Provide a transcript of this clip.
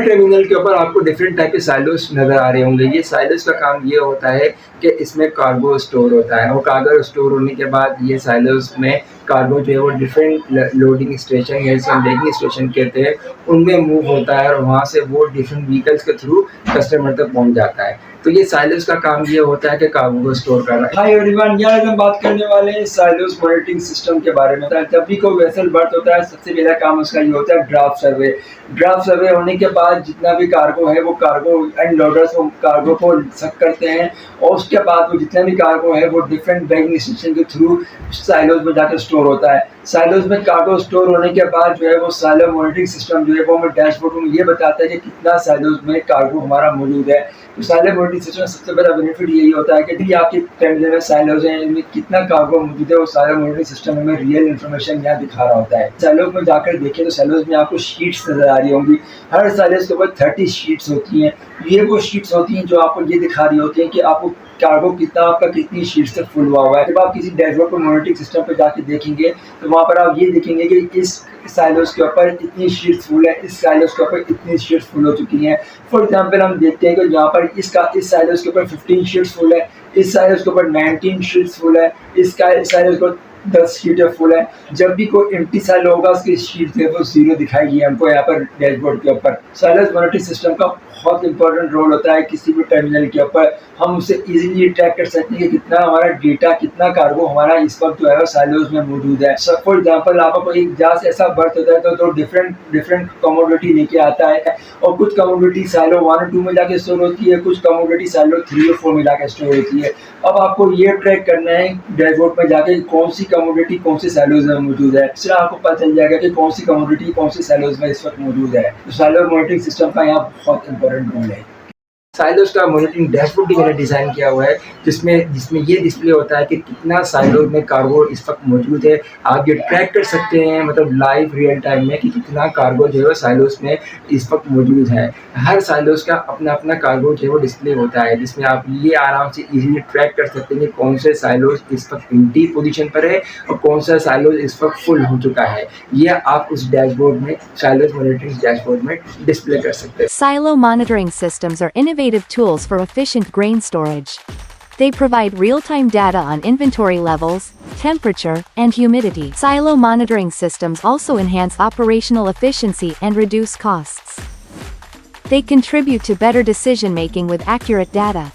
Terminal के ऊपर आपको डिफरेंट टाइप के साइलोस नज़र आ रहे होंगे। ये साइलोस का काम ये होता है कि इसमें कार्गो स्टोर होता है और कार्गो स्टोर होने के बाद ये साइलोस में कार्गो जो है वो डिफरेंट लोडिंग स्टेशन या जिसे हम लैंडिंग स्टेशन कहते हैं उनमें मूव होता है और वहाँ से वो डिफरेंट व्हीकल्स के थ्रू कस्टमर तक पहुँच जाता है। तो ये साइलोस का काम ये होता है कि कार्गो को स्टोर करना। हाय एवरीवन, यहाँ हम बात करने वाले हैं साइलोस मॉनिटरिंग सिस्टम के बारे में। जब भी कोई वेसल बर्थ होता है सबसे पहला काम उसका ये होता है ड्राफ्ट सर्वे। ड्राफ्ट सर्वे होने के बाद जितना भी कार्गो है वो कार्गो एंड लोडर्स वो कार्गो को सक करते हैं और उसके बाद वो जितना भी कार्गो है वो डिफरेंट बैगिंग स्टेशन के थ्रू साइलोस में जाकर स्टोर होता है। साइलोस में कार्गो स्टोर होने के बाद जो है वो साइलो मॉनिटरिंग सिस्टम जो है वो हमें डैशबोर्ड में ये बताता है कि कितना साइलोस में कार्गो हमारा मौजूद है। तो साइलो मॉनिटरिंग सिस्टम में सबसे बड़ा बेनिफिट यही होता है कि आपके टर्मिनल में साइलोस हैं इनमें कितना कार्गो मौजूद है वो साइलो मॉनिटरिंग सिस्टम हमें रियल इन्फॉर्मेशन यहाँ दिखा रहा होता है। साइलोस में जाकर देखें तो साइलोस में आपको शीट्स नजर आ रही होंगी। हर साइलोस के ऊपर 30 शीट्स होती हैं। ये वो शीट्स होती हैं जो आपको ये दिखा रही होती हैं कि आपको कार्गो कितना आपका कितनी शीट से फुल हुआ हुआ है। जब आप किसी डैशबोर्ड पर मॉनिटरिंग सिस्टम पर जाके देखेंगे तो वहाँ पर आप ये देखेंगे कि इस साइलोस के ऊपर इतनी शीट्स फुल है, इस साइलोस के ऊपर इतनी शीट्स फुल हो चुकी हैं। फॉर एग्जांपल हम देखते हैं कि यहाँ पर इस साइलोस के ऊपर 15 शीट्स फुल है, इस साइलोस के ऊपर 19 शीट्स फुल है, इस साइलोस को 10 शीटें फुल है। जब भी कोई एम्प्टी साइलो होगा उसकी शीट जो है वो 0 दिखाएगी हमको यहाँ पर डैशबोर्ड के ऊपर। साइलोस मॉनिटरिंग सिस्टम का बहुत इंपॉर्टेंट रोल होता है किसी भी टर्मिनल के ऊपर। हम उसे इजीली ट्रैक कर सकते हैं कि कितना हमारा डेटा कितना कार्गो हमारा इस वक्त जो है साइलोस में मौजूद है। फॉर एग्जांपल आपका कोई जहाज ऐसा बर्थ होता है तो डिफरेंट कमोडिटी लेके आता है और कुछ कमोडिटी साइलो 1 और 2 में जाके स्टोर होती है, कुछ कमोडिटी साइलो 3 और 4 में जाके स्टोर होती है। अब आपको ये ट्रैक करना है डैशबोर्ड में जाके कौन सी कमोडिटी कौन से साइलोस में मौजूद है। इससे आपको पता चल जाएगा कि कौन सी कमोडिटी कौन से साइलोस में इस वक्त मौजूद है। तो साइलो मॉनिटरिंग सिस्टम का यहाँ बहुत इंपॉर्टेंट रोल है। साइलोस का मॉनिटरिंग डैशबोर्ड भी मैंने डिज़ाइन किया हुआ है जिसमें ये डिस्प्ले होता है कि कितना साइलोस में कार्गो इस वक्त मौजूद है। आप ये ट्रैक कर सकते हैं मतलब लाइव रियल टाइम में कि कितना कार्गो जो है साइलोस में इस वक्त मौजूद है। हर साइलोस का अपना अपना कार्गो जो है वो डिस्प्ले होता है जिसमें आप ये आराम से इजीली ट्रैक कर सकते हैं कि कौन से साइलोस इस वक्त एम्प्टी पोजीशन पर है और कौन सा साइलोस इस वक्त फुल हो चुका है। ये आप उस डैशबोर्ड में साइलोस मॉनिटरिंग डैशबोर्ड में डिस्प्ले कर सकते हैं। Silo monitoring systems are innovative tools for efficient grain storage. They provide real-time data on inventory levels, temperature, and humidity. Silo monitoring systems also enhance operational efficiency and reduce costs. They contribute to better decision-making with accurate data.